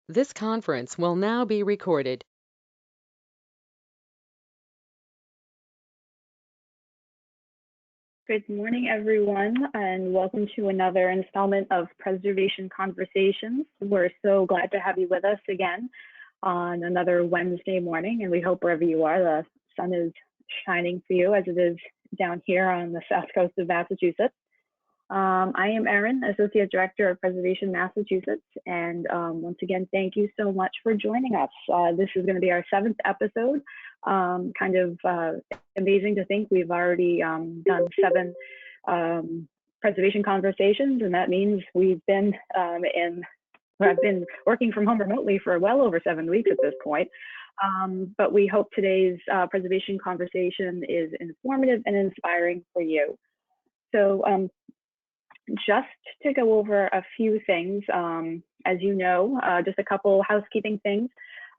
This conference will now be recorded. Good morning, everyone, and welcome to another installment of Preservation Conversations. We're so glad to have you with us again on another Wednesday morning, and we hope wherever you are, the sun is shining for you as it is down here on the south coast of Massachusetts. I am Erin, Associate Director of Preservation Massachusetts, and once again, thank you so much for joining us. This is going to be our 7th episode. Kind of amazing to think we've already done 7 preservation conversations, and that means I've been working from home remotely for well over 7 weeks at this point. But we hope today's preservation conversation is informative and inspiring for you. So just to go over a few things, as you know, just a couple housekeeping things.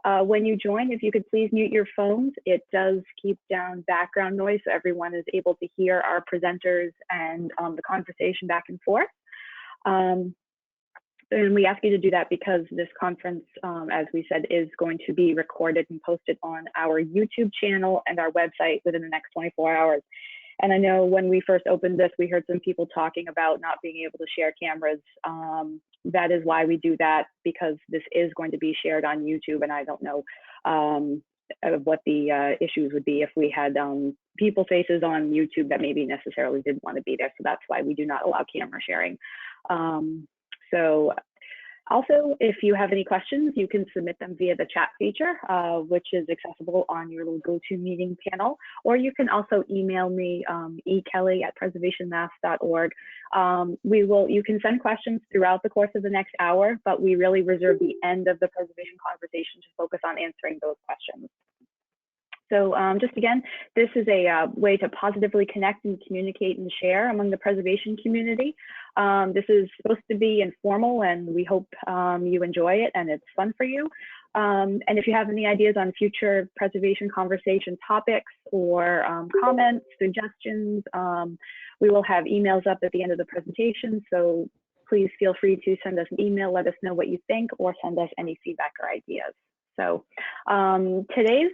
When you join, if you could please mute your phones, it does keep down background noise so everyone is able to hear our presenters and the conversation back and forth. And we ask you to do that because this conference, as we said, is going to be recorded and posted on our YouTube channel and our website within the next 24 hours. And I know when we first opened this, we heard some people talking about not being able to share cameras. That is why we do that, because this is going to be shared on YouTube, and I don't know what the issues would be if we had people faces on YouTube that maybe necessarily didn't want to be there. So that's why we do not allow camera sharing. So also, if you have any questions, you can submit them via the chat feature, which is accessible on your little GoToMeeting panel, or you can also email me, ekelly@preservationmass.org. You can send questions throughout the course of the next hour, but we really reserve the end of the preservation conversation to focus on answering those questions. So just again, this is a way to positively connect and communicate and share among the preservation community. This is supposed to be informal, and we hope you enjoy it and it's fun for you. And if you have any ideas on future preservation conversation topics or comments, suggestions, we will have emails up at the end of the presentation. So please feel free to send us an email, let us know what you think, or send us any feedback or ideas. So today's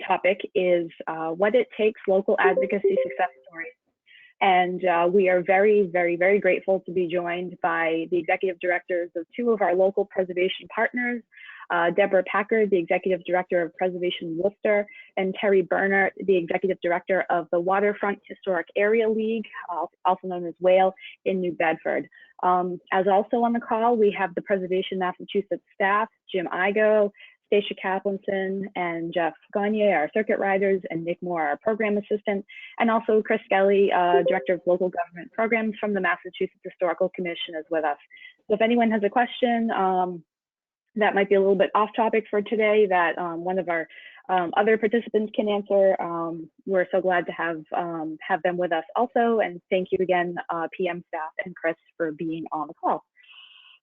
topic is what it takes local advocacy success stories. And we are very, very, very grateful to be joined by the executive directors of 2 of our local preservation partners, Deborah Packard, the executive director of Preservation Worcester, and Terry Bernert, the executive director of the Waterfront Historic Area League, also known as WHALE, in New Bedford. As also on the call, we have the Preservation Massachusetts staff, Jim Igo, Stacia Kaplanson, and Jeff Gagne, our circuit riders, and Nick Moore, our program assistant, and also Chris Skelly, director of local government programs from the Massachusetts Historical Commission, is with us. So if anyone has a question that might be a little bit off topic for today that one of our other participants can answer, we're so glad to have them with us also. And thank you again, PM staff and Chris, for being on the call.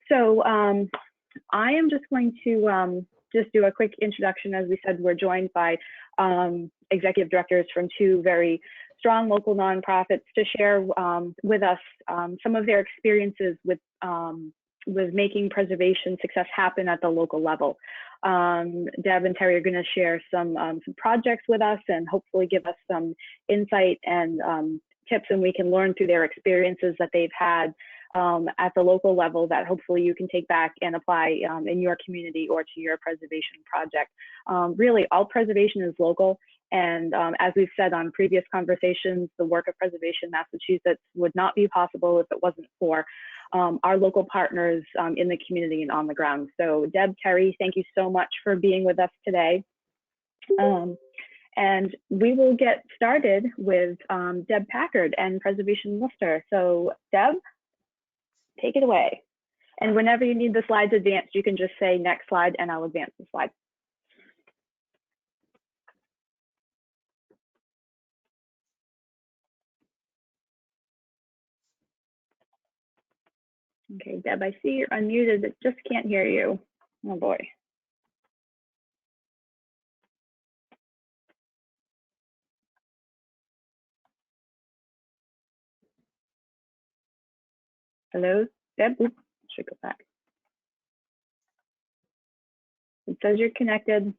So I am just going to just do a quick introduction. As we said, we're joined by executive directors from 2 very strong local nonprofits to share with us some of their experiences with making preservation success happen at the local level. Deb and Terry are going to share some projects with us and hopefully give us some insight and tips, and we can learn through their experiences that they've had at the local level that hopefully you can take back and apply in your community or to your preservation project. Really, all preservation is local. And as we've said on previous conversations, the work of Preservation Massachusetts would not be possible if it wasn't for our local partners in the community and on the ground. So Deb, Terry, thank you so much for being with us today. And we will get started with Deb Packard and Preservation Worcester. So Deb, take it away. And whenever you need the slides advanced, you can just say next slide and I'll advance the slide. Okay, Deb, I see you're unmuted, but just can't hear you. Oh boy. Hello, Deb? Oops, should go back. It says you're connected.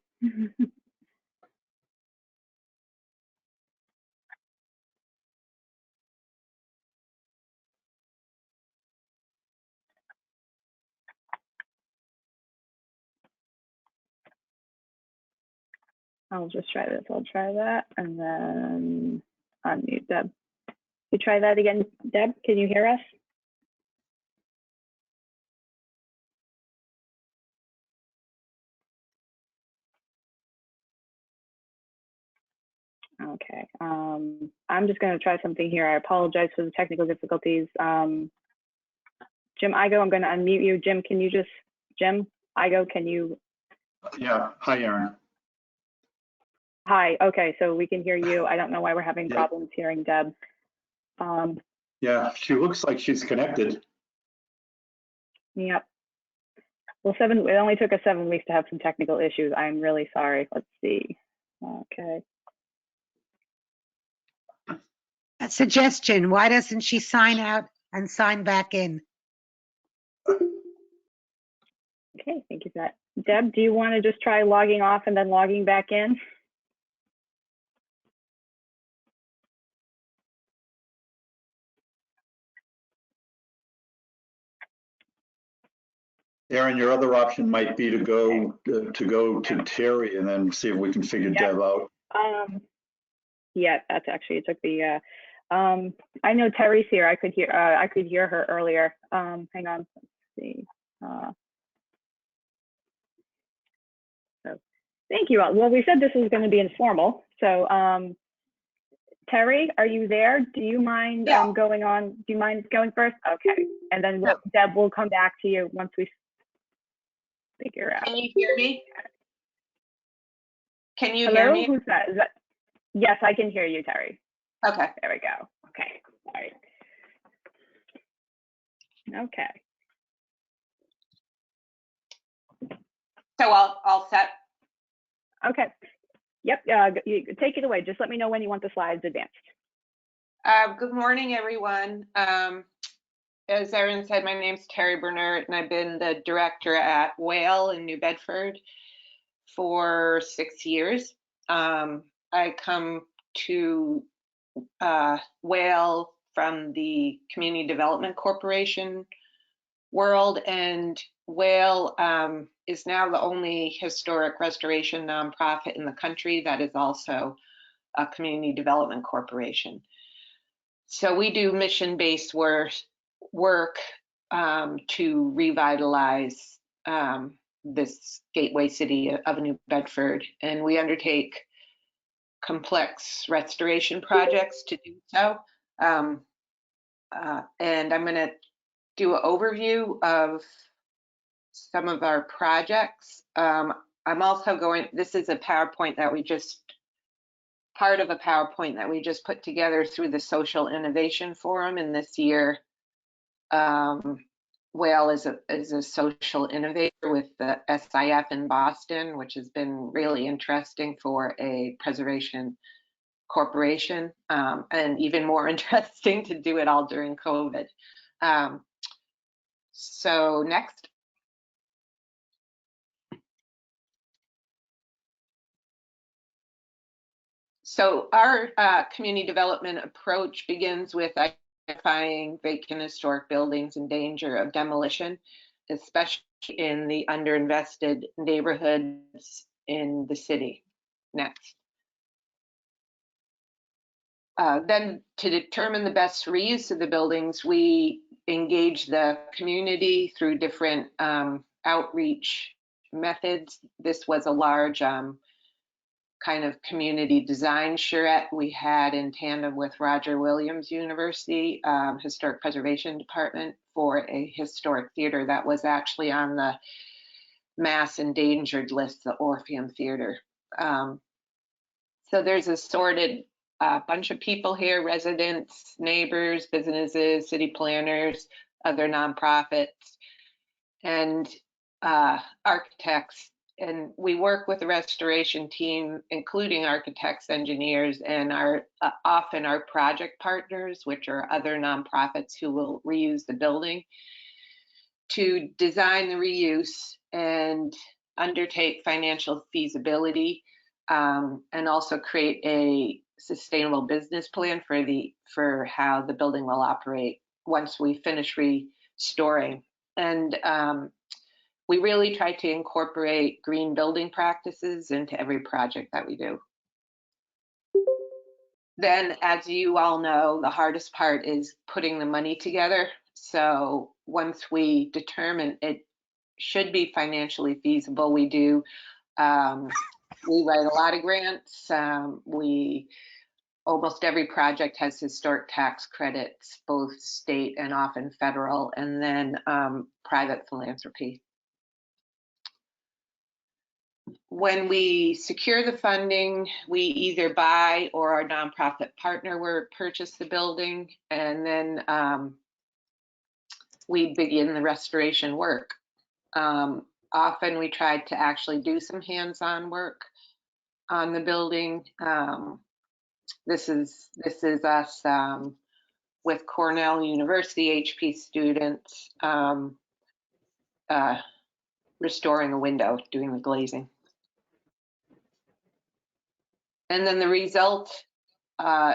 I'll just try this. I'll try that and then unmute Deb. You try that again, Deb? Can you hear us? Okay. I'm just going to try something here. I apologize for the technical difficulties. Jim Igo, I'm going to unmute you. Jim, can you just, Jim Igo, can you? Yeah. Hi, Erin. Hi. Okay. So we can hear you. I don't know why we're having problems hearing Deb. Yeah, she looks like she's connected. Yep. Well, it only took us 7 weeks to have some technical issues. I'm really sorry. Let's see. Okay. A suggestion, why doesn't she sign out and sign back in? Okay, thank you for that. Deb, do you want to just try logging off and then logging back in? Erin, your other option might be to go to Terry and then see if we can figure Deb out. Yeah, that's actually, it took the, I know Terry's here. I could hear her earlier. Hang on, let's see. So thank you all. Well, we said this was going to be informal. So Terry, are you there? Do you mind going on? Do you mind going first? Okay. And then Deb will come back to you once we figure out. Can you hear me? Can you Hello? hear me? Who's that? Is that? Yes, I can hear you, Terry. Okay. There we go. Okay. All right. Okay. So I'll set. Okay. Yep. You take it away. Just let me know when you want the slides advanced. Good morning, everyone. As Erin said, my name's Terry Bernert, and I've been the director at Whale in New Bedford for 6 years. I come to Whale from the Community Development Corporation world, and Whale is now the only historic restoration nonprofit in the country that is also a community development corporation. So we do mission-based work to revitalize this gateway city of New Bedford, and we undertake complex restoration projects to do so. And I'm going to do an overview of some of our projects. I'm also this is a PowerPoint that part of a PowerPoint that we just put together through the Social Innovation Forum, and this year Whale is a social innovator with the SIF in Boston, which has been really interesting for a preservation corporation, and even more interesting to do it all during COVID. So next. So our community development approach begins with identifying vacant historic buildings in danger of demolition, especially in the underinvested neighborhoods in the city. Next. Then to determine the best reuse of the buildings, we engage the community through different outreach methods. This was a large kind of community design charrette we had in tandem with Roger Williams University Historic Preservation Department for a historic theater that was actually on the mass endangered list, the Orpheum Theater. So there's assorted bunch of people here, residents, neighbors, businesses, city planners, other nonprofits, and architects. And we work with the restoration team, including architects, engineers, and often our project partners, which are other nonprofits who will reuse the building, to design the reuse and undertake financial feasibility, and also create a sustainable business plan for how the building will operate once we finish restoring. And we really try to incorporate green building practices into every project that we do. Then, as you all know, the hardest part is putting the money together. So once we determine it should be financially feasible, we do. We write a lot of grants. Almost every project has historic tax credits, both state and often federal, and then private philanthropy. When we secure the funding, we either buy or our nonprofit partner will purchase the building, and then we begin the restoration work. Often we try to actually do some hands-on work on the building. This is us with Cornell University HP students restoring a window, doing the glazing. And then the result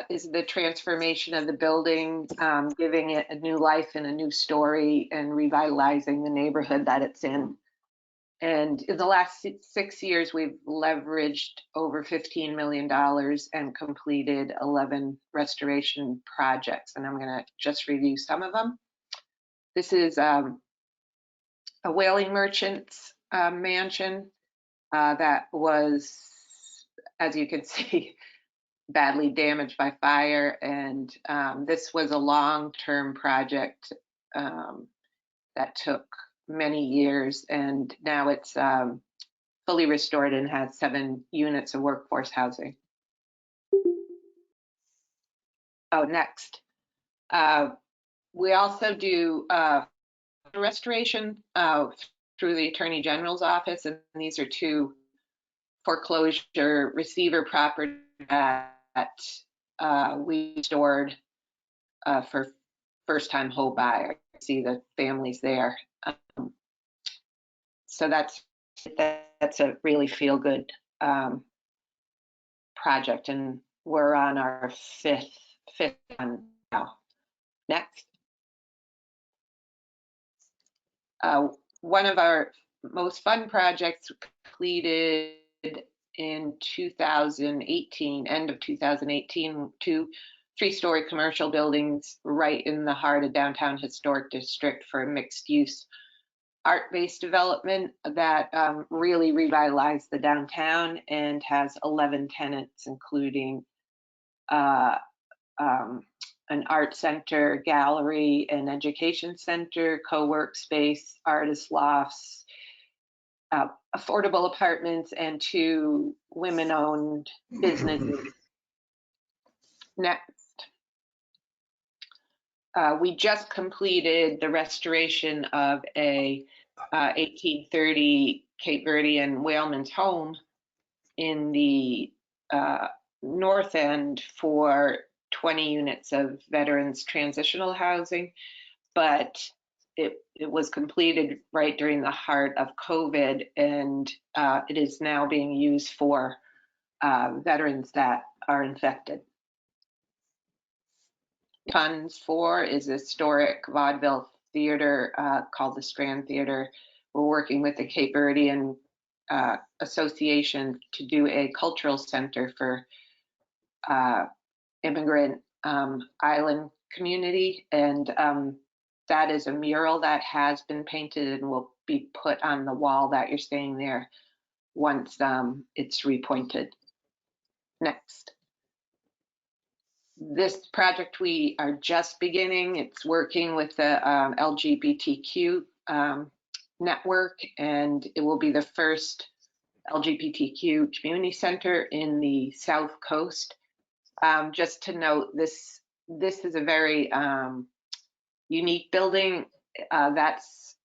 is the transformation of the building, giving it a new life and a new story, and revitalizing the neighborhood that it's in. And in the last 6 years, we've leveraged over $15 million and completed 11 restoration projects. And I'm going to just review some of them. This is a whaling merchant's mansion that was, as you can see, badly damaged by fire. And this was a long-term project that took many years, and now it's fully restored and has 7 units of workforce housing. Oh, next. We also do restoration through the Attorney General's office, and these are 2 foreclosure receiver properties that we restored for first-time home buyer. See the families there. So that's a really feel-good project, and we're on our fifth one now. Next. One of our most fun projects completed in 2018, end of 2018, 2 3-story commercial buildings right in the heart of downtown historic district for a mixed-use art-based development that really revitalized the downtown and has 11 tenants, including an art center, gallery, an education center, co-work space, artist lofts, affordable apartments, and 2 women-owned businesses. Next. We just completed the restoration of a 1830 Cape Verdean whaleman's home in the north end for 20 units of veterans transitional housing, but it was completed right during the heart of COVID, and it is now being used for veterans that are infected. Funds for is a historic vaudeville theater called the Strand Theater. We're working with the Cape Verdean Association to do a cultural center for immigrant island community, and that is a mural that has been painted and will be put on the wall that you're seeing there once it's repointed. Next. This project we are just beginning. It's working with the LGBTQ network, and it will be the first LGBTQ community center in the South Coast. Just to note, this is a very unique building. That's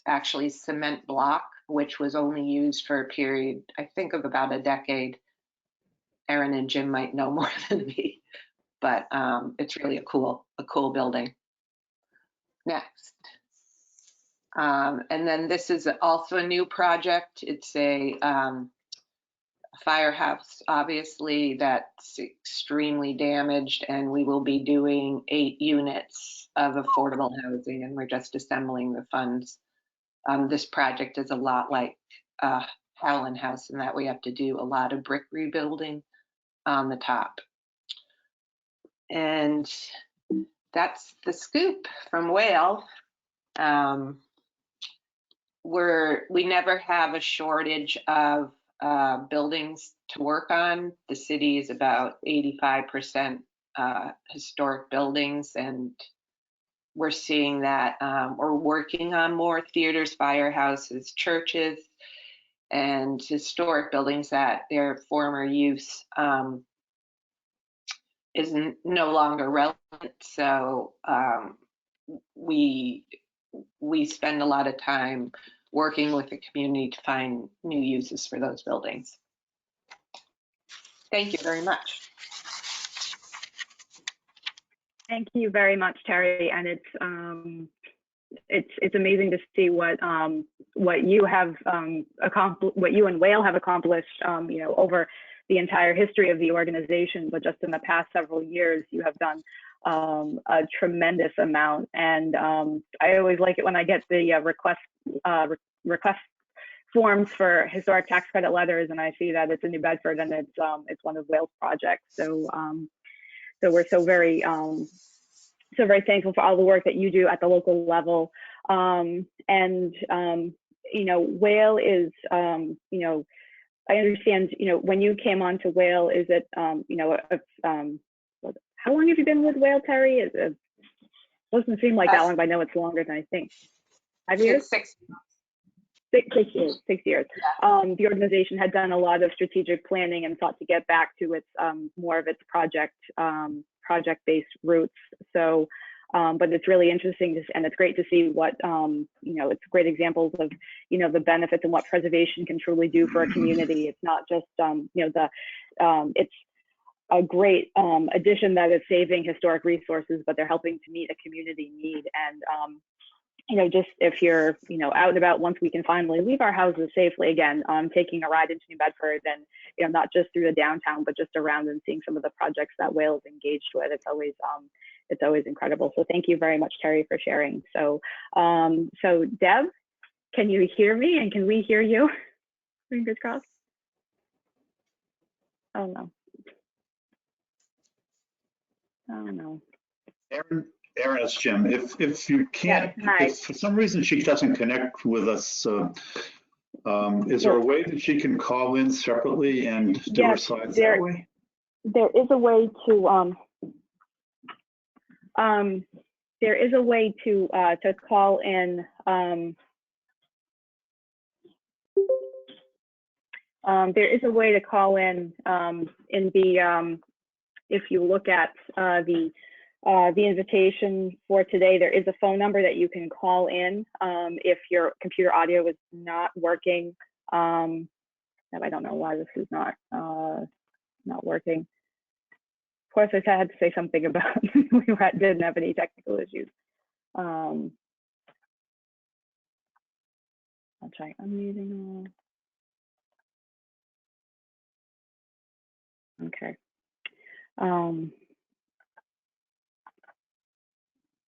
actually cement block, which was only used for a period, I think, of about a decade. Erin and Jim might know more than me, but it's really a cool building. Next. And then this is also a new project. It's a Firehouse, obviously, that's extremely damaged, and we will be doing 8 units of affordable housing, and we're just assembling the funds. This project is a lot like Holland House in that we have to do a lot of brick rebuilding on the top. And that's the scoop from Whale. We never have a shortage of buildings to work on. The city is about 85% historic buildings, and we're seeing that we're working on more theaters, firehouses, churches, and historic buildings that their former use is no longer relevant. So we spend a lot of time working with the community to find new uses for those buildings. Thank you very much. Thank you very much, Terry. And it's amazing to see what you have accomplished, what you and Whale have accomplished, over the entire history of the organization. But just in the past several years, you have done a tremendous amount. And I always like it when I get the request forms for historic tax credit letters, and I see that it's in New Bedford and it's one of Whale's projects. So we're so very thankful for all the work that you do at the local level. Whale is, I understand, when you came on to Whale, is it, how long have you been with Whale, Terry? It doesn't seem like that long, but I know it's longer than I think. 5 years? 6 years. 6 years. The organization had done a lot of strategic planning and sought to get back to its more of its project-based roots. So, but it's really interesting and it's great to see what it's great examples of the benefits and what preservation can truly do for a community. It's not just it's a great addition that is saving historic resources, but they're helping to meet a community need. And just if you're, out and about, once we can finally leave our houses safely again, taking a ride into New Bedford and, not just through the downtown, but just around and seeing some of the projects that Whale is engaged with, it's always incredible. So thank you very much, Terry, for sharing. So, so Deb, can you hear me and can we hear you? Fingers crossed. Oh no. Oh no. Aaron, it's Jim. If you can't, if for some reason she doesn't connect with us, is there a way that she can call in separately and do her slides that way? There is a way to call in. There is a way to call in the if you look at the invitation for today, there is a phone number that you can call in if your computer audio is not working. I don't know why this is not working. Of course, I had to say something about we didn't have any technical issues. I'll try unmuting. Okay.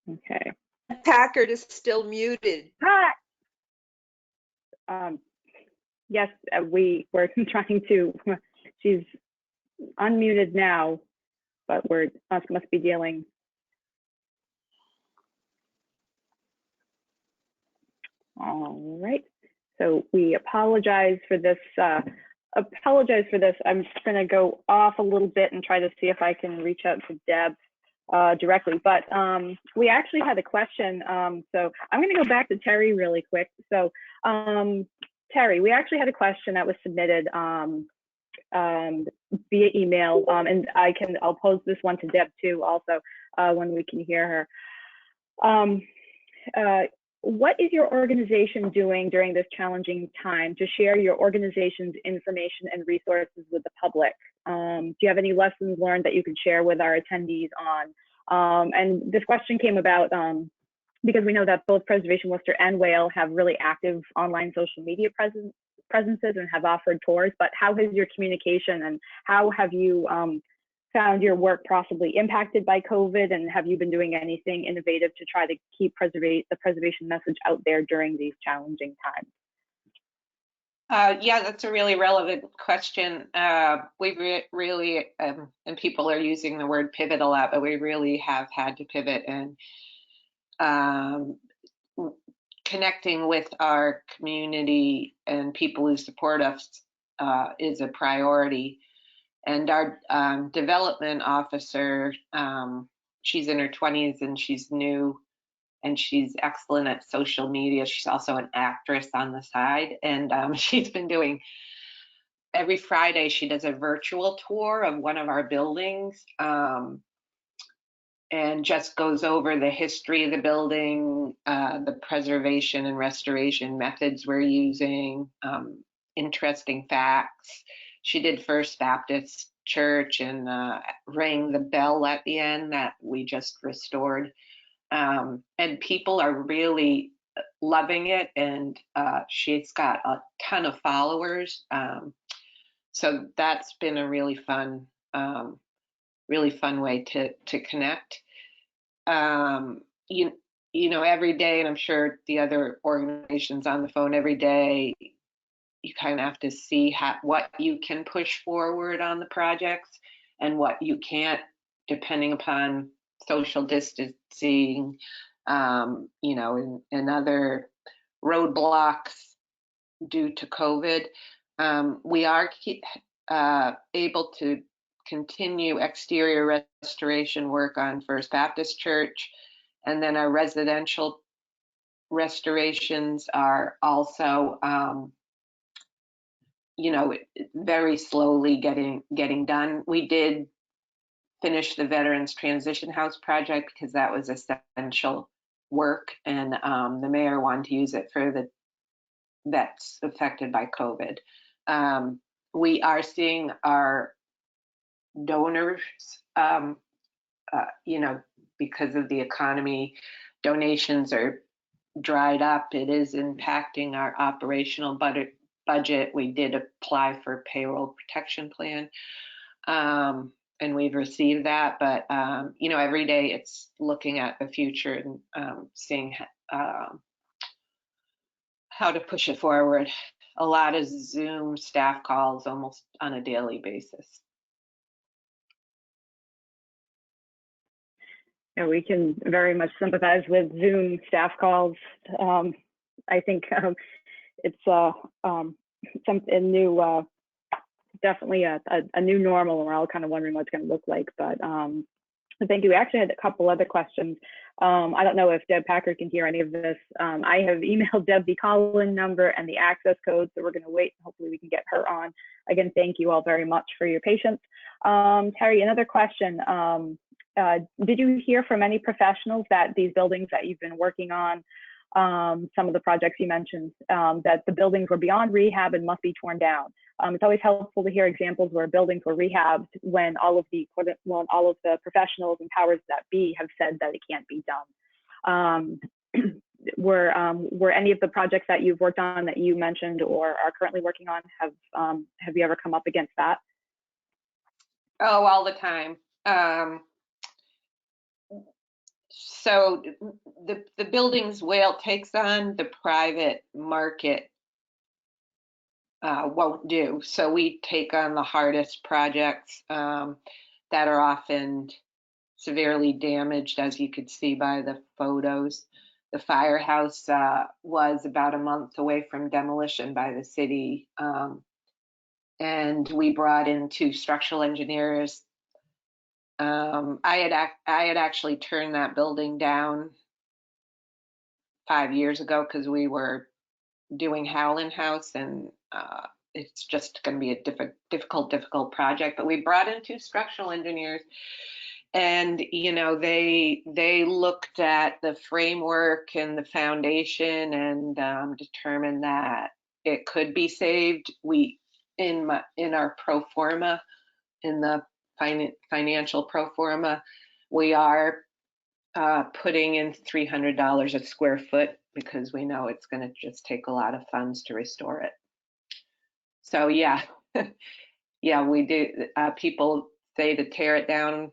Okay. Packard is still muted. Hi. Yes, we're trying to. She's unmuted now, but must be dealing. All right. So we apologize for this. I'm just going to go off a little bit and try to see if I can reach out to Deb directly. But we actually had a question. So I'm going to go back to Terry really quick. So Terry, we actually had a question that was submitted via email, and I'll pose this one to Deb too, also when we can hear her. What is your organization doing during this challenging time to share your organization's information and resources with the public? Do you have any lessons learned that you could share with our attendees on? And this question came about because we know that both Preservation Worcester and Whale have really active online social media presences and have offered tours, but how has your communication and how have you found your work possibly impacted by COVID, and have you been doing anything innovative to try to keep the preservation message out there during these challenging times? Yeah, that's a really relevant question. We really, and people are using the word pivot a lot, but we really have had to pivot, and connecting with our community and people who support us is a priority. And our development officer, she's in her 20s and she's new, and she's excellent at social media. She's also an actress on the side, and she's been doing, every Friday she does a virtual tour of one of our buildings, and just goes over the history of the building, the preservation and restoration methods we're using, interesting facts. She did First Baptist Church and rang the bell at the end that we just restored. And people are really loving it, and she's got a ton of followers. So that's been a really fun way to connect. You know, every day, and I'm sure the other organizations on the phone every day, you kind of have to see what you can push forward on the projects and what you can't, depending upon social distancing, you know, and other roadblocks due to COVID. We are able to continue exterior restoration work on First Baptist Church, and then our residential restorations are also, you know, very slowly getting done. We did finish the Veterans Transition House project because that was essential work, and the mayor wanted to use it for the vets affected by COVID. We are seeing our donors, you know, because of the economy, donations are dried up. It is impacting our operational budget. We did apply for payroll protection plan, and we've received that. But you know, every day it's looking at the future and seeing how to push it forward. A lot of Zoom staff calls almost on a daily basis. Yeah, we can very much sympathize with Zoom staff calls. I think it's something new, definitely a new normal, and we're all kind of wondering what it's going to look like. But thank you. We actually had a couple other questions. I don't know if Deb Packard can hear any of this. I have emailed Deb the call-in number and the access code, so we're going to wait. Hopefully we can get her on. Again, thank you all very much for your patience. Terry, another question. Did you hear from any professionals that these buildings that you've been working on, some of the projects you mentioned, that the buildings were beyond rehab and must be torn down? It's always helpful to hear examples where buildings were rehabbed when all of the professionals and powers that be have said that it can't be done. Were any of the projects that you've worked on that you mentioned or are currently working on, have you ever come up against that? Oh, all the time. So the buildings Whale takes on, the private market won't do. So we take on the hardest projects that are often severely damaged, as you could see by the photos. The Firehouse was about a month away from demolition by the city, and we brought in 2 structural engineers. I had actually turned that building down 5 years ago because we were doing Holland House, and it's just going to be a difficult project. But we brought in 2 structural engineers, and you know, they looked at the framework and the foundation and determined that it could be saved. We in our pro forma, in the financial pro forma, we are putting in $300 a square foot because we know it's going to just take a lot of funds to restore it. So yeah, yeah, we do. People say to tear them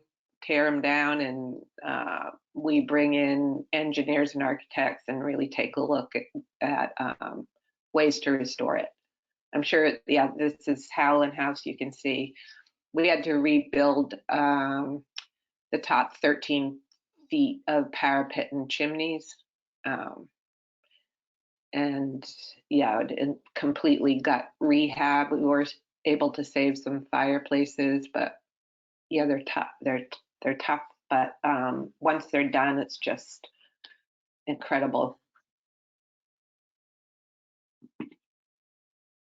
down, and we bring in engineers and architects and really take a look at ways to restore it. I'm sure, yeah, this is Holland House. You can see we had to rebuild the top 13 feet of parapet and chimneys. And yeah, it completely got rehab. We were able to save some fireplaces, but yeah, they're tough. They're tough, but once they're done, it's just incredible.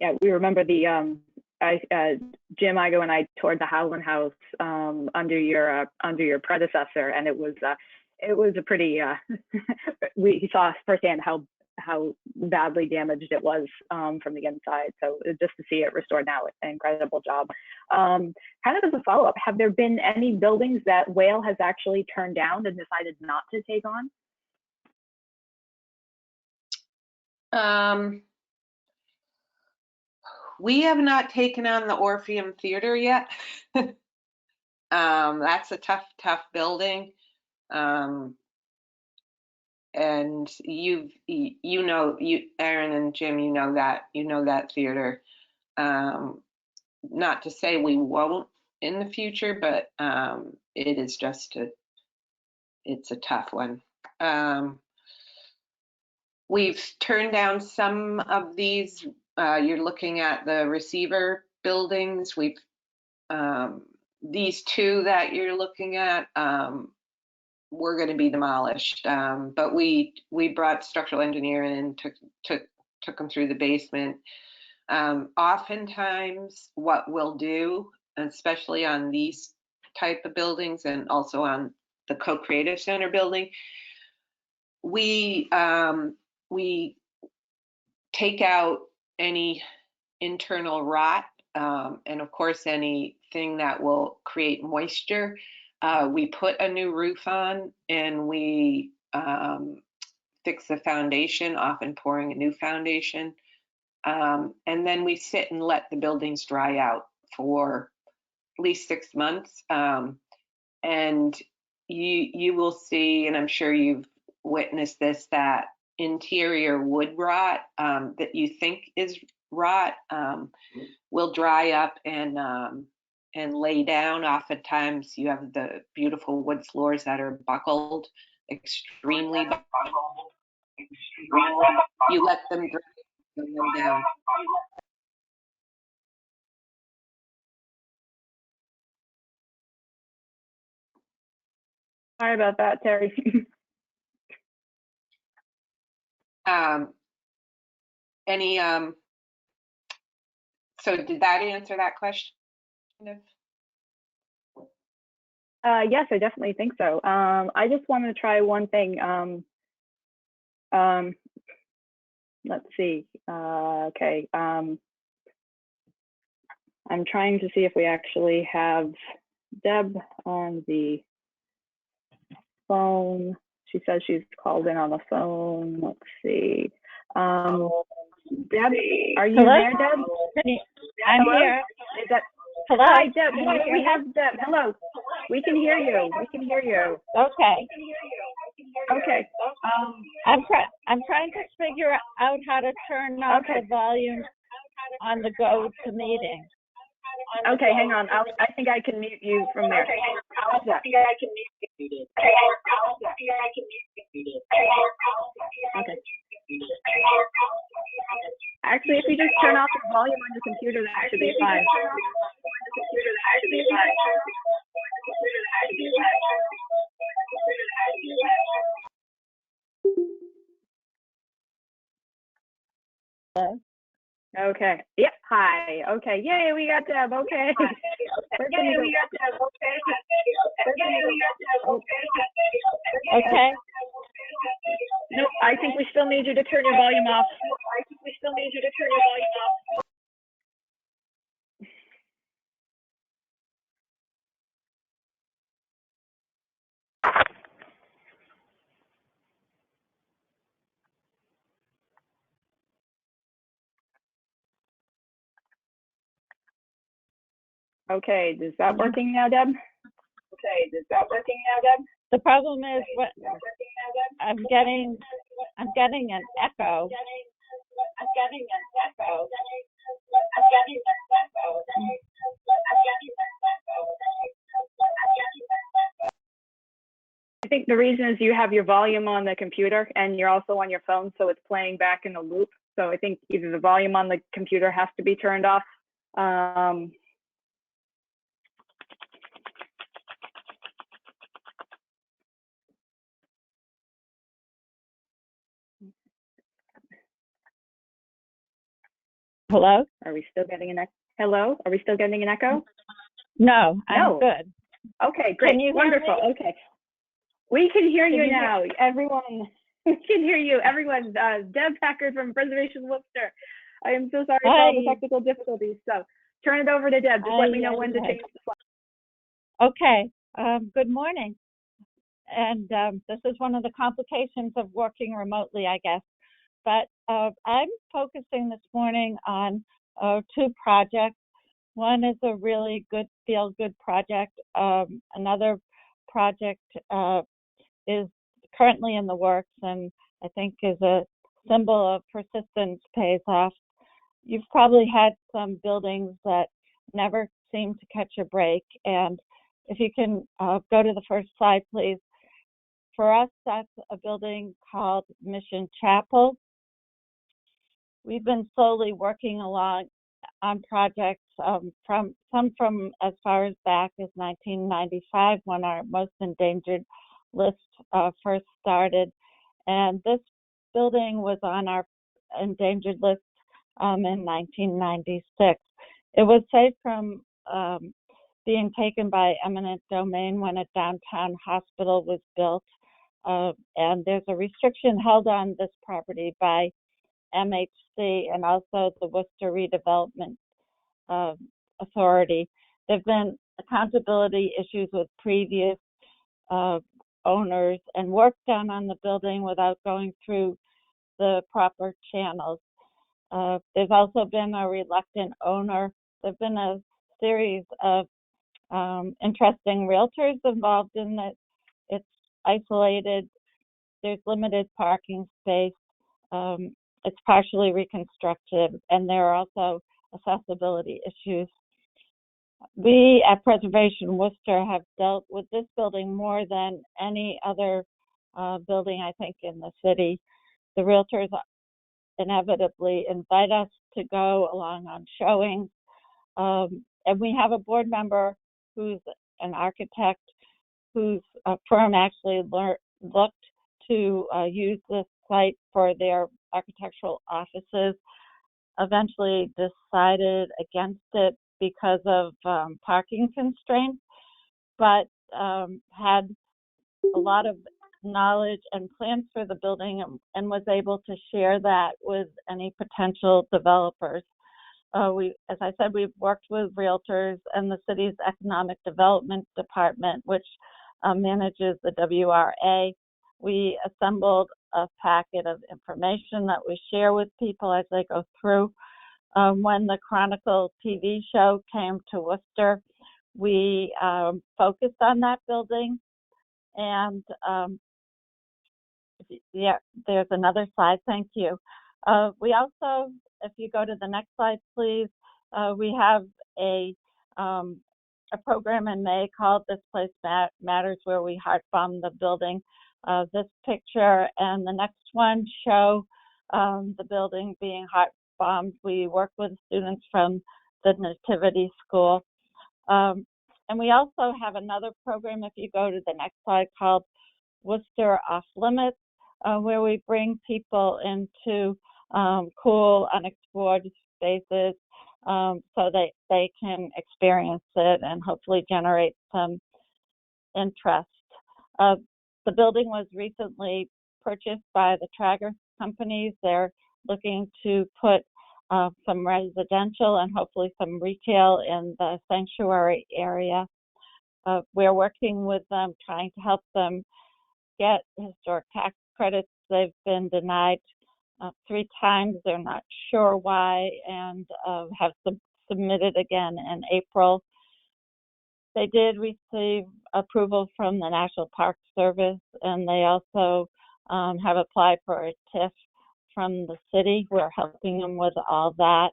Yeah, we remember the Jim Igo and I toured the Holland House under your predecessor, and it was a pretty we saw firsthand how badly damaged it was from the inside. So just to see it restored now, it's an incredible job. Kind of as a follow-up, have there been any buildings that Whale has actually turned down and decided not to take on? We have not taken on the Orpheum Theater yet. That's a tough building. And Aaron and Jim, you know that theater. Not to say we won't in the future, but it is just it's a tough one. We've turned down some of these. You're looking at the receiver buildings. We've these two that you're looking at were going to be demolished, but we brought structural engineering and took them through the basement. Oftentimes, what we'll do, especially on these type of buildings and also on the Co-Creative Center building, we take out any internal rot and of course anything that will create moisture. We put a new roof on and we fix the foundation, often pouring a new foundation. And then we sit and let the buildings dry out for at least 6 months. And you will see, and I'm sure you've witnessed this, that interior wood rot that you think is rot will dry up and lay down. Oftentimes you have the beautiful wood floors that are buckled, extremely buckled. You let them dry and lay down. Sorry about that, Terry. So did that answer that question? Yes, I definitely think so. I just want to try one thing. Let's see. Okay. I'm trying to see if we actually have Deb on the phone. She says she's called in on the phone. Let's see. Deb, are you there, Deb? I'm Hello? here. Is that? Hello. Hi, Deb. We have Deb. Hello. We can hear you. We can hear you. Okay. Okay. I'm trying to figure out how to turn off the volume on the go to meeting. Okay, hang on. I think I can mute you from there. How's that? Okay. Actually, if you just turn off the volume on your computer, that should be fine. Okay. Yep. Hi. Okay. Yay, we got Deb. Okay. Okay. Nope. I think we still need you to turn your volume off. Okay, is that working now, Deb? The problem is what I'm getting an echo. I think the reason is you have your volume on the computer and you're also on your phone, so it's playing back in a loop. So I think either the volume on the computer has to be turned off. Hello? Are we still getting an echo? Hello? Are we still getting an echo? No, I'm No. good. Okay, great. Can you hear Wonderful. me? Okay. We can hear Can you you now. Everyone, we can hear you. Everyone, Deb Packard from Preservation Worcester. I am so sorry for all the Hi. technical difficulties. So turn it over to Deb. Just let me know when to Hi. change the slide. Okay. Good morning. And this is one of the complications of working remotely, I guess. But I'm focusing this morning on two projects. One is a really good feel-good project. Another project is currently in the works and I think is a symbol of persistence pays off. You've probably had some buildings that never seem to catch a break. And if you can go to the first slide, please. For us, that's a building called Mission Chapel. We've been slowly working along on projects from as far as back as 1995 when our most endangered list first started. And this building was on our endangered list in 1996. It was saved from being taken by eminent domain when a downtown hospital was built. And there's a restriction held on this property by MHC and also the Worcester Redevelopment Authority. There have been accountability issues with previous owners and work done on the building without going through the proper channels. There's also been a reluctant owner. There've been a series of interesting realtors involved in it. It's isolated. There's limited parking space. It's partially reconstructed, and there are also accessibility issues. We at Preservation Worcester have dealt with this building more than any other building, I think, in the city. The realtors inevitably invite us to go along on showings. And we have a board member who's an architect whose firm actually looked to use this site for their architectural offices, eventually decided against it because of parking constraints, but had a lot of knowledge and plans for the building and was able to share that with any potential developers. As I said, we've worked with realtors and the city's economic development department, which manages the WRA. We assembled a packet of information that we share with people as they go through. When the Chronicle TV show came to Worcester, we focused on that building. And yeah, there's another slide. Thank you. We also, if you go to the next slide, please, we have a program in May called This Place Matters, where we heart bomb the building. This picture and the next one show the building being heart bombed. We work with students from the Nativity School. And we also have another program, if you go to the next slide, called Worcester Off Limits, where we bring people into cool, unexplored spaces so they can experience it and hopefully generate some interest. The building was recently purchased by the Traeger companies. They're looking to put some residential and hopefully some retail in the sanctuary area. We're working with them, trying to help them get historic tax credits. They've been denied 3 times. They're not sure why, and have submitted again in April. They did receive approval from the National Park Service, and they also have applied for a TIF from the city. We're helping them with all that.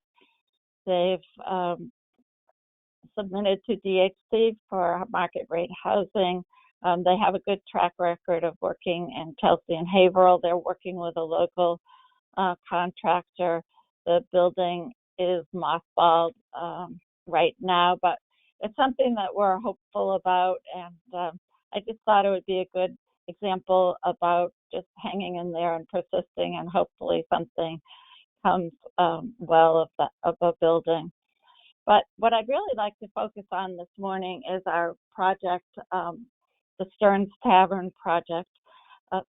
They've submitted to DHC for market rate housing. They have a good track record of working in Chelsea and Haverhill. They're working with a local contractor. The building is mothballed right now, but it's something that we're hopeful about. And I just thought it would be a good example about just hanging in there and persisting, and hopefully something comes well of a building. But what I'd really like to focus on this morning is our project, the Stearns Tavern project.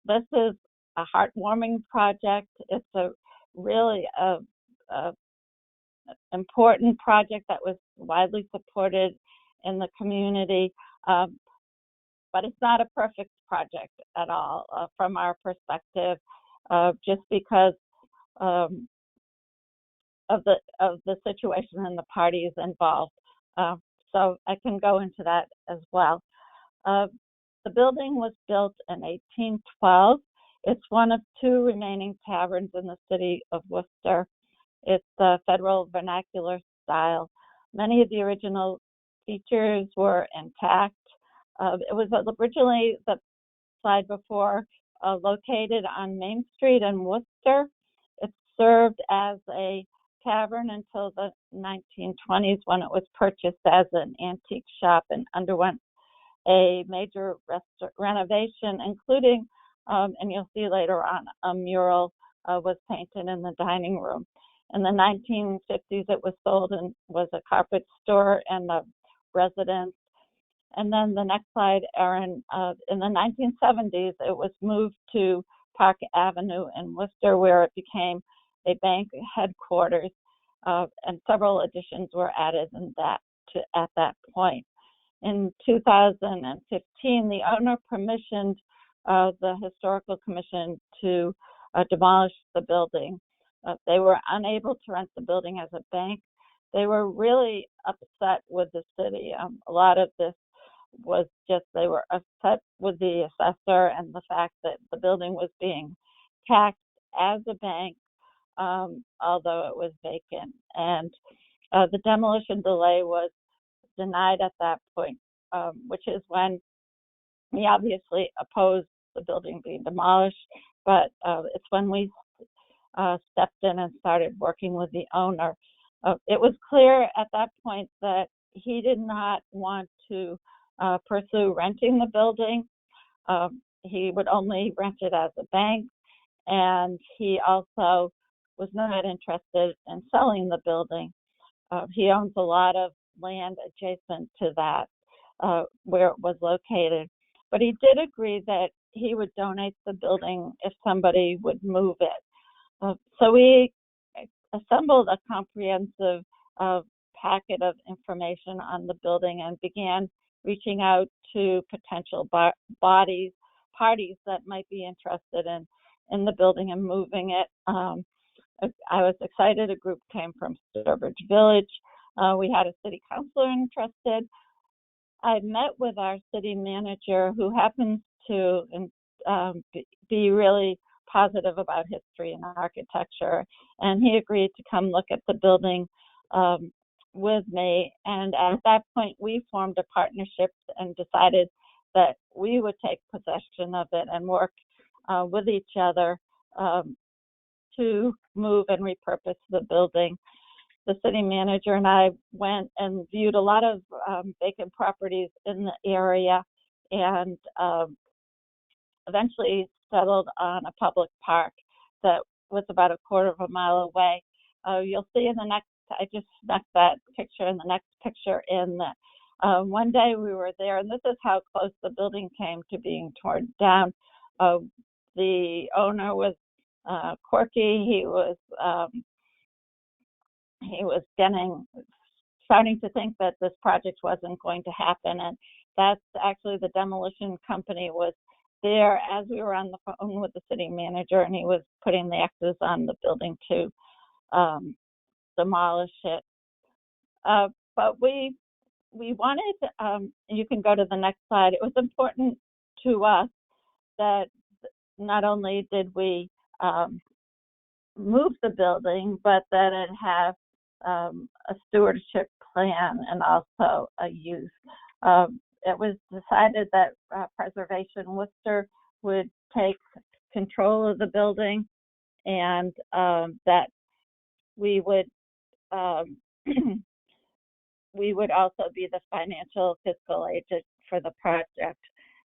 This is a heartwarming project. It's a really important project that was widely supported in the community, but it's not a perfect project at all from our perspective, just because of the situation and the parties involved. So I can go into that as well. The building was built in 1812. It's one of two remaining taverns in the city of Worcester. It's the Federal vernacular style. Many of the original features were intact. It was originally, the slide before, located on Main Street in Worcester. It served as a tavern until the 1920s, when it was purchased as an antique shop and underwent a major renovation, including, and you'll see later on, a mural was painted in the dining room. In the 1950s, it was sold and was a carpet store and a residence. And then the next slide, Erin, in the 1970s, it was moved to Park Avenue in Worcester, where it became a bank headquarters, and several additions were added at that point. In 2015, the owner permissioned the Historical Commission to demolish the building. They were unable to rent the building as a bank. They were really upset with the city. A lot of this was just, they were upset with the assessor and the fact that the building was being taxed as a bank, although it was vacant. And the demolition delay was denied at that point, which is when we obviously opposed the building being demolished, but it's when we stepped in and started working with the owner. It was clear at that point that he did not want to pursue renting the building. He would only rent it as a bank, and he also was not interested in selling the building. He owns a lot of land adjacent to that, where it was located. But he did agree that he would donate the building if somebody would move it. So we assembled a comprehensive packet of information on the building and began reaching out to potential parties that might be interested in the building and moving it. I was excited. A group came from Sturbridge Village. We had a city councilor interested. I met with our city manager, who happens to be really positive about history and architecture, and he agreed to come look at the building with me. And at that point, we formed a partnership and decided that we would take possession of it and work with each other to move and repurpose the building. The city manager and I went and viewed a lot of vacant properties in the area, and eventually settled on a public park that was about a quarter of a mile away. You'll see in the next, I just snuck that picture in the next picture in. One day we were there, and this is how close the building came to being torn down. The owner was quirky. He was starting to think that this project wasn't going to happen, and that's actually the demolition company was there as we were on the phone with the city manager, and he was putting the X's on the building to demolish it. But we we wanted, you can go to the next slide. It was important to us that not only did we move the building, but that it have a stewardship plan and also a use. It was decided that Preservation Worcester would take control of the building, and that we would we would also be the financial fiscal agent for the project.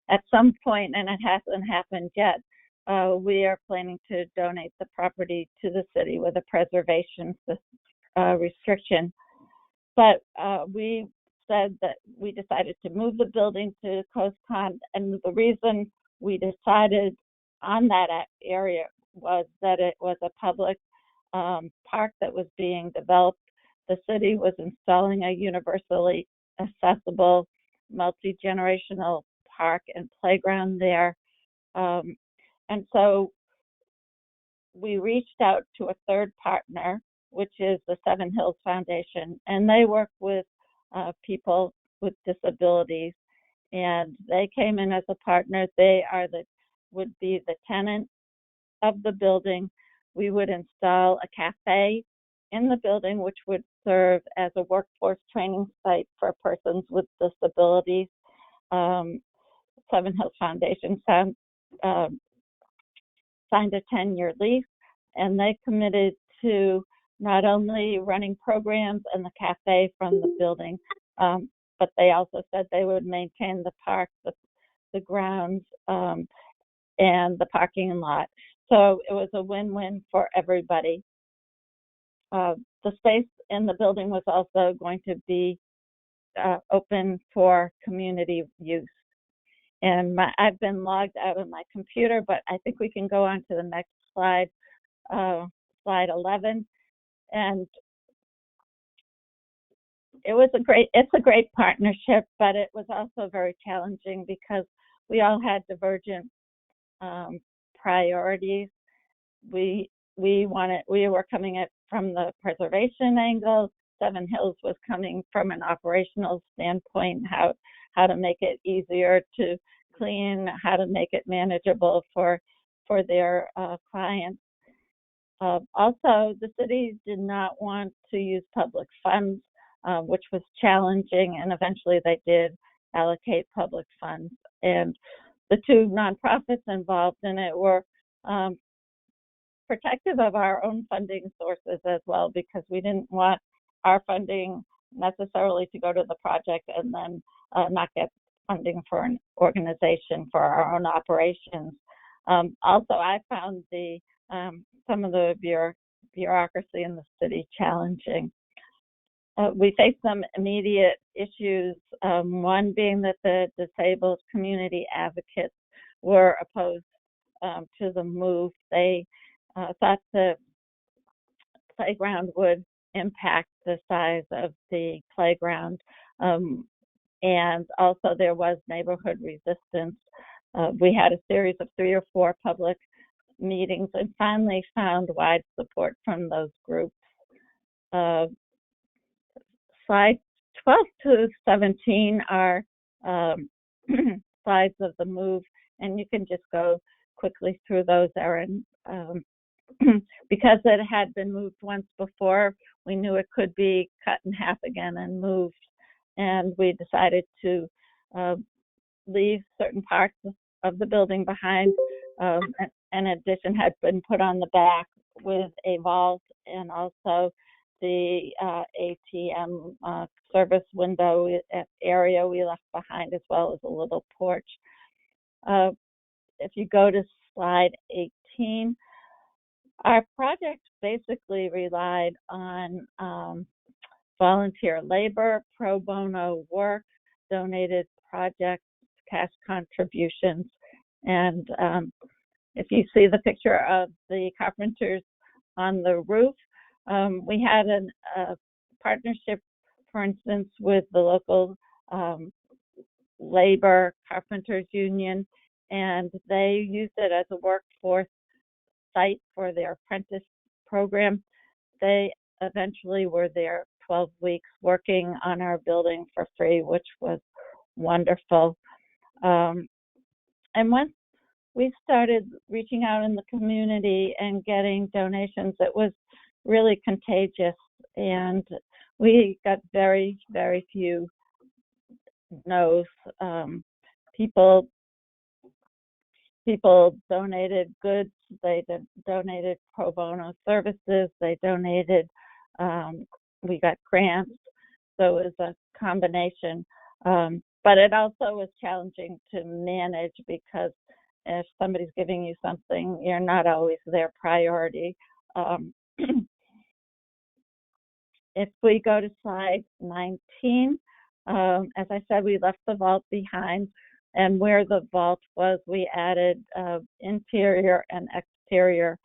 At some point, and it hasn't happened yet, we are planning to donate the property to the city with a preservation restriction. But we said that we decided to move the building to Coast Pond, and the reason we decided on that area was that it was a public park that was being developed. The city was installing a universally accessible, multi-generational park and playground there. And so we reached out to a third partner, which is the Seven Hills Foundation, and they work with people with disabilities, and they came in as a partner. They are would be the tenant of the building. We would install a cafe in the building, which would serve as a workforce training site for persons with disabilities. Seven Hills Foundation signed a 10-year lease, and they committed to not only running programs and the cafe from the building, but they also said they would maintain the park, the grounds, and the parking lot. So it was a win-win for everybody. The space in the building was also going to be open for community use. And I've been logged out of my computer, but I think we can go on to the next slide, slide 11. And it's a great partnership, but it was also very challenging because we all had divergent priorities. We were coming at from the preservation angle. Seven Hills was coming from an operational standpoint, how to make it easier to clean, how to make it manageable for their clients. Also, the city did not want to use public funds, which was challenging, and eventually they did allocate public funds. And the two nonprofits involved in it were protective of our own funding sources as well, because we didn't want our funding necessarily to go to the project and then not get funding for an organization for our own operations. Also, I found some of the bureaucracy in the city challenging. We faced some immediate issues, one being that the disabled community advocates were opposed to the move. They thought the playground would impact the size of the playground, and also there was neighborhood resistance. We had a series of 3 or 4 public meetings and finally found wide support from those groups. Slides 12 to 17 are slides of the move, and you can just go quickly through those, Erin. Because it had been moved once before, we knew it could be cut in half again and moved, and we decided to leave certain parts of the building behind. An addition had been put on the back with a vault, and also the ATM service window area we left behind, as well as a little porch. If you go to slide 18, our project basically relied on volunteer labor, pro bono work, donated projects, cash contributions, and if you see the picture of the carpenters on the roof, we had a partnership, for instance, with the local labor carpenters union, and they used it as a workforce site for their apprentice program. They eventually were their 12 weeks working on our building for free, which was wonderful. And once we started reaching out in the community and getting donations, it was really contagious. And we got very, very few no's. People donated goods, they donated pro bono services, they donated, we got grants, so it was a combination. But it also was challenging to manage because if somebody's giving you something, you're not always their priority. If we go to slide 19, as I said, we left the vault behind. And where the vault was, we added interior and exterior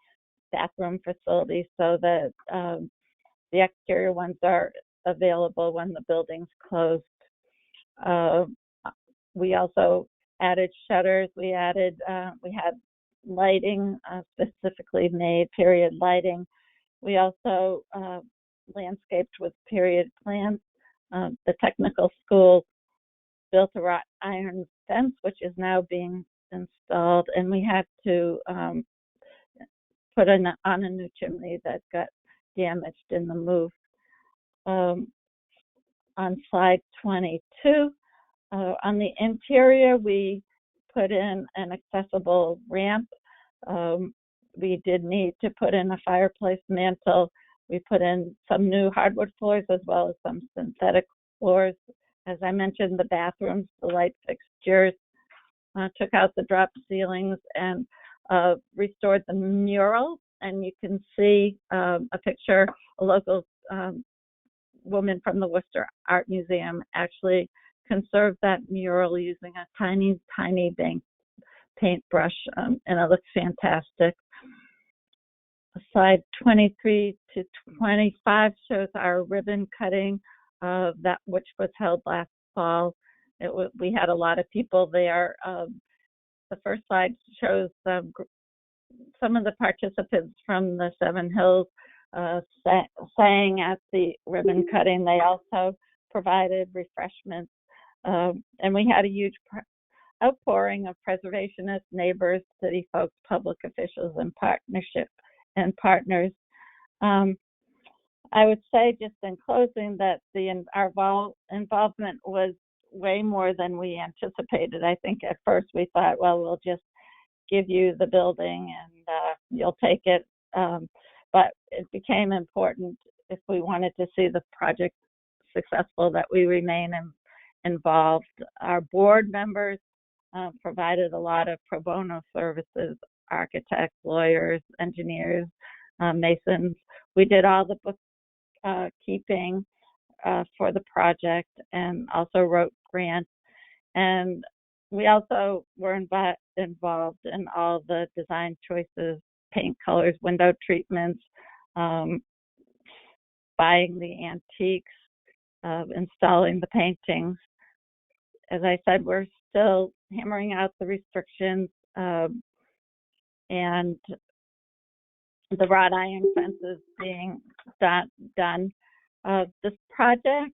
bathroom facilities so that the exterior ones are available when the building's closed. We also added shutters. We had lighting, specifically made period lighting. We also landscaped with period plants. The technical school built a wrought iron fence, which is now being installed, and we had to put on a new chimney that got damaged in the move. On slide 22, on the interior, we put in an accessible ramp. We did need to put in a fireplace mantle. We put in some new hardwood floors as well as some synthetic floors. As I mentioned, the bathrooms, the light fixtures, took out the drop ceilings and restored the mural. And you can see a picture, a local woman from the Worcester Art Museum actually conserved that mural using a tiny, tiny paintbrush, and it looks fantastic. Slide 23 to 25 shows our ribbon cutting that which was held last fall. We had a lot of people there. The first slide shows some of the participants from the Seven Hills sang at the ribbon cutting. They also provided refreshments, and we had a huge outpouring of preservationists, neighbors, city folks, public officials, and partners. I would say just in closing that our involvement was way more than we anticipated. I think at first we thought, well, we'll just give you the building and you'll take it. But it became important if we wanted to see the project successful that we remain involved. Our board members provided a lot of pro bono services, architects, lawyers, engineers, masons. We did all the bookkeeping for the project and also wrote grants. And we also were involved in all the design choices, paint colors, window treatments, buying the antiques, installing the paintings. As I said, we're still hammering out the restrictions and the wrought iron fences being done. This project,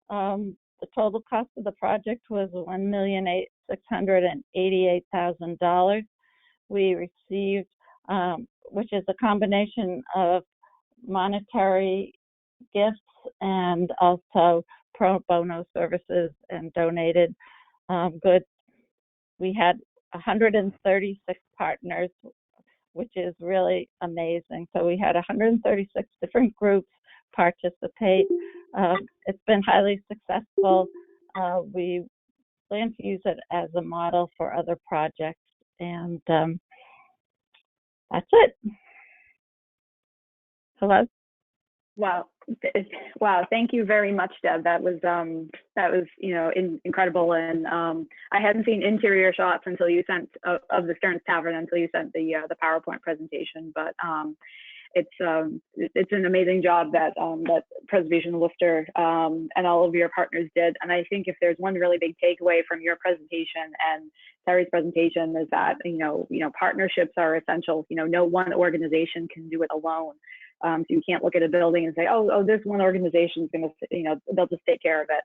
the total cost of the project was $1,688,000. We received, which is a combination of monetary gifts and also pro bono services and donated goods. We had 136 partners, which is really amazing. So we had 136 different groups participate. It's been highly successful. We plan to use it as a model for other projects, and that's it. Hello? Wow. Wow. Thank you very much, Deb. That was incredible. And I hadn't seen interior shots until you sent of the Stearns Tavern until you sent the PowerPoint presentation. But it's an amazing job that Preservation Worcester and all of your partners did. And I think if there's one really big takeaway from your presentation and Terry's presentation is that partnerships are essential. No one organization can do it alone. So you can't look at a building and say, oh, this one organization is going to, they'll just take care of it.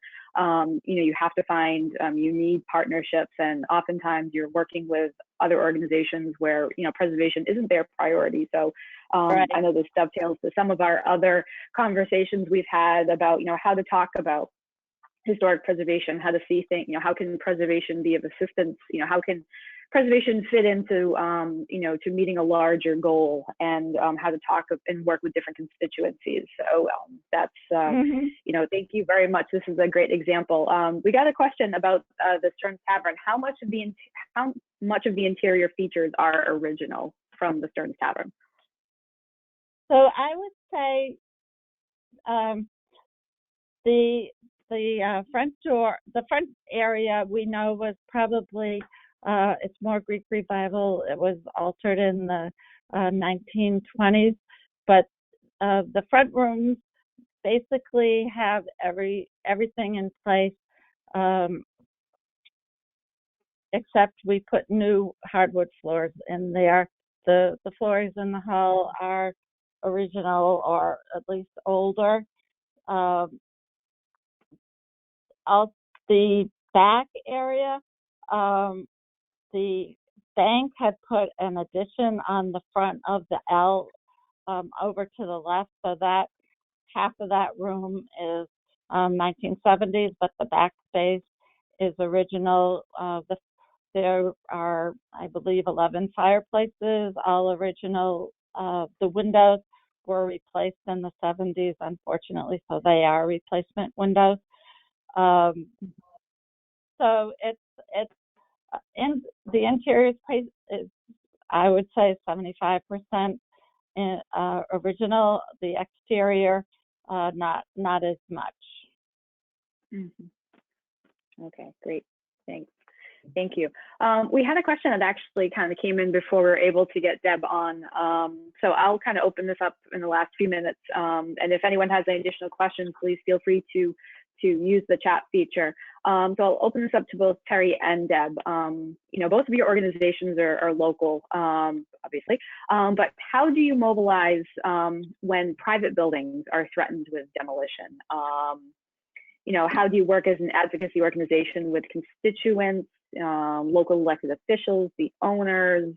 You have to find, you need partnerships, and oftentimes you're working with other organizations where, preservation isn't their priority. So Right. I know this dovetails to some of our other conversations we've had about, how to talk about historic preservation, how to see things, how can preservation be of assistance, how can preservation fit into, to meeting a larger goal, and how to talk and work with different constituencies. So that's, thank you very much. This is a great example. We got a question about the Stearns Tavern. How much of the interior features are original from the Stearns Tavern? So I would say the front door, the front area we know was probably, it's more Greek Revival. It was altered in the 1920s, but the front rooms basically have everything in place, except we put new hardwood floors in there. The floors in the hall are original, or at least older. The back area, the bank had put an addition on the front of the L over to the left, so that half of that room is 1970s, but the back space is original. There are, I believe, 11 fireplaces, all original. The windows were replaced in the 70s, unfortunately, so they are replacement windows. So it's in the interior space is, I would say, 75% original. The exterior, not as much. Okay, great. Thanks. Thank you. We had a question that actually kind of came in before we were able to get Deb on. So I'll kind of open this up in the last few minutes. And if anyone has any additional questions, please feel free to use the chat feature. So I'll open this up to both Terry and Deb. Both of your organizations are local, obviously, but how do you mobilize when private buildings are threatened with demolition? How do you work as an advocacy organization with constituents, local elected officials, the owners?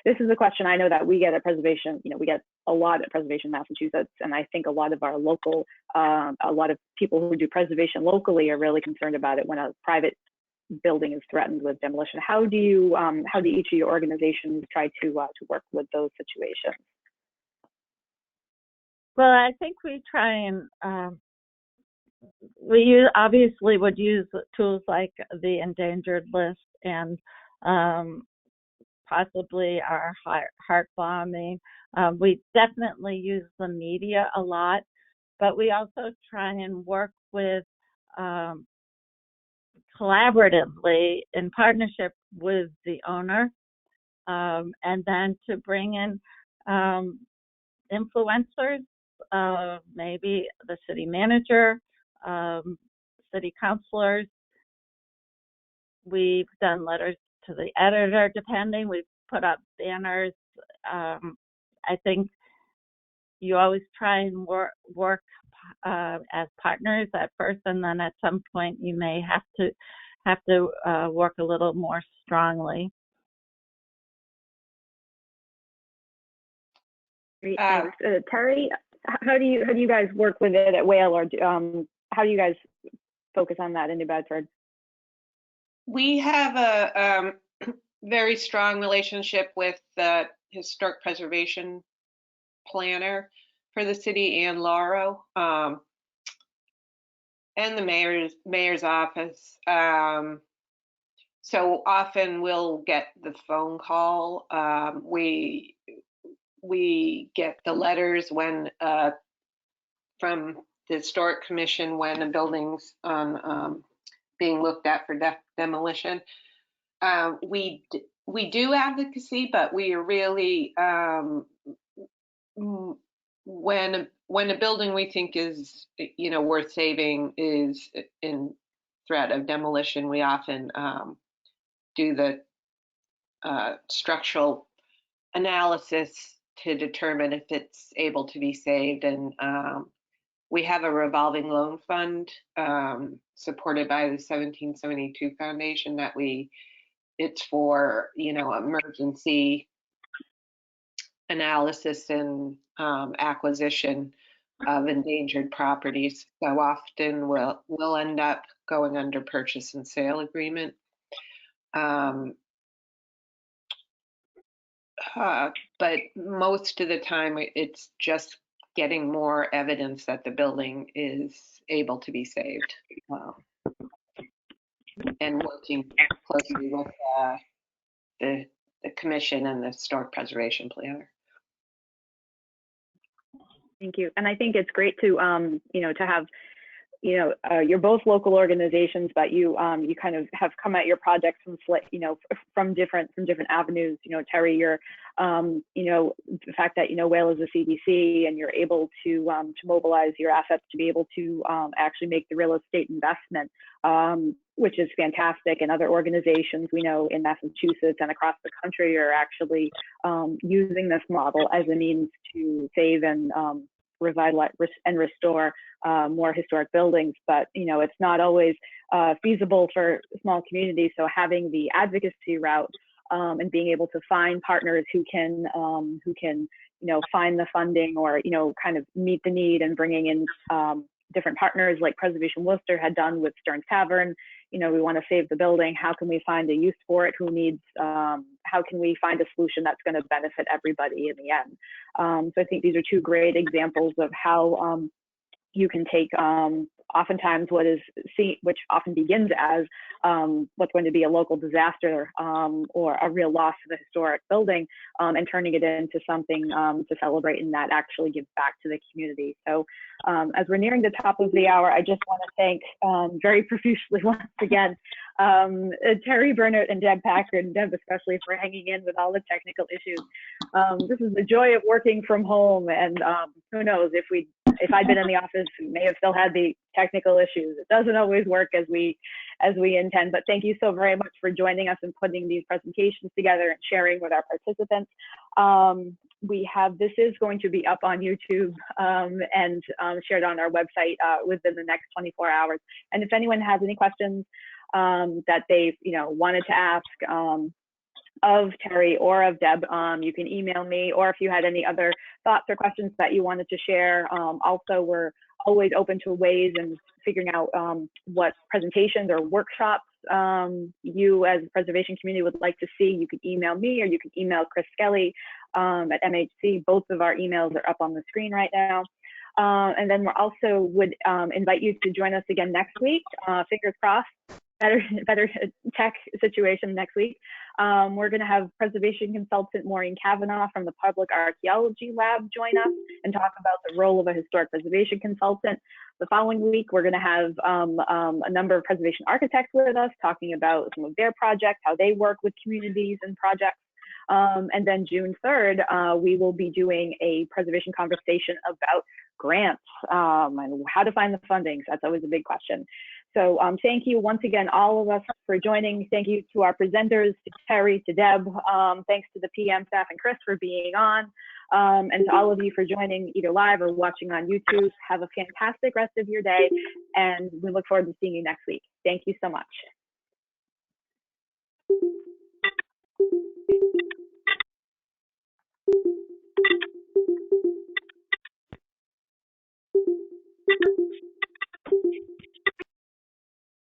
This is a question I know that we get at Preservation, we get a lot at Preservation Massachusetts, and I think a lot of our local, a lot of people who do preservation locally are really concerned about it when a private building is threatened with demolition. How do each of your organizations try to work with those situations? Well, I think we try and obviously would use tools like the endangered list and possibly our heart bombing. We definitely use the media a lot, but we also try and work with collaboratively in partnership with the owner, and then to bring in influencers, maybe the city manager, city councilors. We've done letters to the editor, depending. We've put up banners. I think you always try and work as partners at first, and then at some point you may have to work a little more strongly. Great, thanks. Terry, how do you guys work with it at Whale, or how do you guys focus on that in New Bedford? We have a very strong relationship with the historic preservation planner for the city, Ann Lauro, and the mayor's office. So often we'll get the phone call. We get the letters when from the Historic Commission when a building's being looked at for demolition. We do advocacy, but we are really when a building we think is worth saving is in threat of demolition, we often do the structural analysis to determine if it's able to be saved. And we have a revolving loan fund supported by the 1772 Foundation that it's for, emergency analysis and acquisition of endangered properties. So often we'll end up going under purchase and sale agreement. But most of the time it's just getting more evidence that the building is able to be saved, and working closely with the commission and the historic preservation planner. Thank you. And I think it's great to, to have, you're both local organizations, but you kind of have come at your projects from different avenues. Terry, you're, the fact that, Whale is a CDC and you're able to mobilize your assets to be able to actually make the real estate investment, which is fantastic. And other organizations we know in Massachusetts and across the country are actually using this model as a means to save and revitalize and restore more historic buildings. But it's not always feasible for small communities. So having the advocacy route and being able to find partners who can find the funding or kind of meet the need, and bringing in different partners like Preservation Worcester had done with Stearns Tavern. We want to save the building. How can we find a use for it? Who needs? How can we find a solution that's going to benefit everybody in the end? So I think these are two great examples of how you can take oftentimes what is seen, which often begins as what's going to be a local disaster or a real loss of a historic building, and turning it into something to celebrate and that actually gives back to the community. So as we're nearing the top of the hour, I just want to thank very profusely once again Terry Bernert and Deb Packard, and Deb especially for hanging in with all the technical issues. This is the joy of working from home, and who knows, if I'd been in the office, we may have still had the technical issues. It doesn't always work as we intend, but thank you so very much for joining us and putting these presentations together and sharing with our participants. This is going to be up on YouTube and shared on our website within the next 24 hours. And if anyone has any questions that they've wanted to ask of Terry or of Deb, you can email me, or if you had any other thoughts or questions that you wanted to share. Also, we're always open to ways and figuring out what presentations or workshops you as a preservation community would like to see. You can email me, or you can email Chris Skelly at MHC. Both of our emails are up on the screen right now. And then we also would invite you to join us again next week. Fingers crossed, better tech situation next week. We're going to have preservation consultant Maureen Cavanaugh from the Public Archaeology Lab join us and talk about the role of a historic preservation consultant. The following week, we're going to have a number of preservation architects with us talking about some of their projects, how they work with communities and projects. And then June 3rd, we will be doing a preservation conversation about grants and how to find the funding. That's always a big question. So thank you once again, all of us, for joining. Thank you to our presenters, to Terry, to Deb. Thanks to the PM staff and Chris for being on. And to all of you for joining either live or watching on YouTube. Have a fantastic rest of your day, and we look forward to seeing you next week. Thank you so much.